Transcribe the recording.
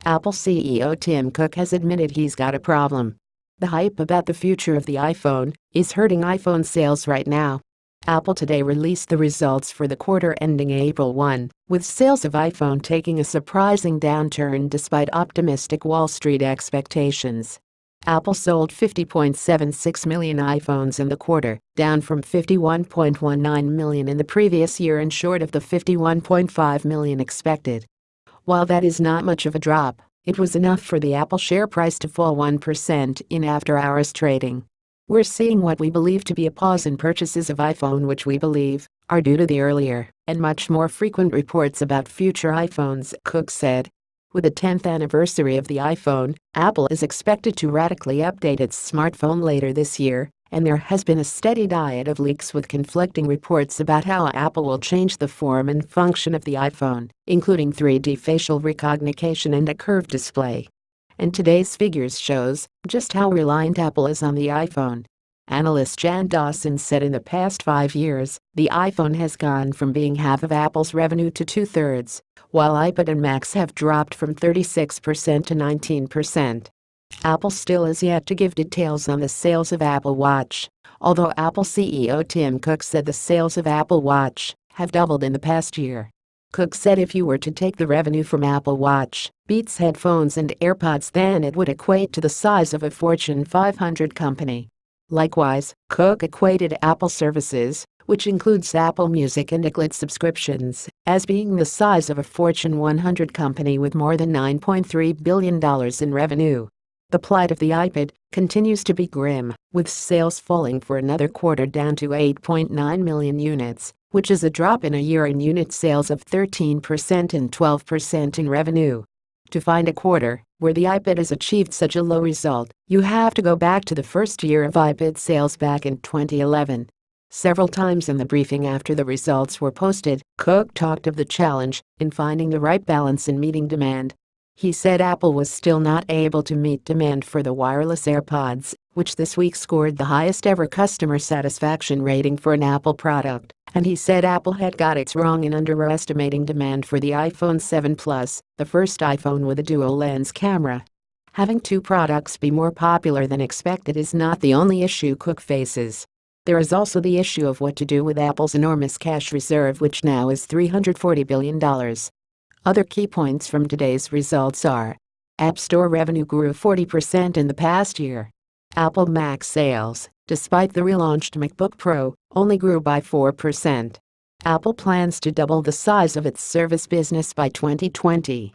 Apple CEO Tim Cook has admitted he's got a problem. The hype about the future of the iPhone is hurting iPhone sales right now. Apple today released the results for the quarter ending April 1, with sales of iPhone taking a surprising downturn despite optimistic Wall Street expectations. Apple sold 50.76 million iPhones in the quarter, down from 51.19 million in the previous year and short of the 51.5 million expected. While that is not much of a drop, it was enough for the Apple share price to fall 1% in after-hours trading. We're seeing what we believe to be a pause in purchases of iPhone, which we believe are due to the earlier and much more frequent reports about future iPhones, Cook said. With the 10th anniversary of the iPhone, Apple is expected to radically update its smartphone later this year, and there has been a steady diet of leaks with conflicting reports about how Apple will change the form and function of the iPhone, including 3D facial recognition and a curved display. And today's figures shows just how reliant Apple is on the iPhone. Analyst Jan Dawson said in the past 5 years, the iPhone has gone from being half of Apple's revenue to 2/3, while iPad and Macs have dropped from 36% to 19%. Apple still has yet to give details on the sales of Apple Watch, although Apple CEO Tim Cook said the sales of Apple Watch have doubled in the past year. Cook said if you were to take the revenue from Apple Watch, Beats headphones and AirPods, then it would equate to the size of a Fortune 500 company. Likewise, Cook equated Apple services, which includes Apple Music and iCloud subscriptions, as being the size of a Fortune 100 company with more than $9.3 billion in revenue. The plight of the iPad continues to be grim, with sales falling for another quarter down to 8.9 million units, which is a drop in a year in unit sales of 13% and 12% in revenue. To find a quarter where the iPad has achieved such a low result, you have to go back to the first year of iPad sales back in 2011. Several times in the briefing after the results were posted, Cook talked of the challenge in finding the right balance in meeting demand. He said Apple was still not able to meet demand for the wireless AirPods, which this week scored the highest ever customer satisfaction rating for an Apple product, and he said Apple had got it wrong in underestimating demand for the iPhone 7 Plus, the first iPhone with a dual-lens camera. Having two products be more popular than expected is not the only issue Cook faces. There is also the issue of what to do with Apple's enormous cash reserve, which now is $340 billion. Other key points from today's results are: App Store revenue grew 40% in the past year. Apple Mac sales, despite the relaunched MacBook Pro, only grew by 4%. Apple plans to double the size of its service business by 2020.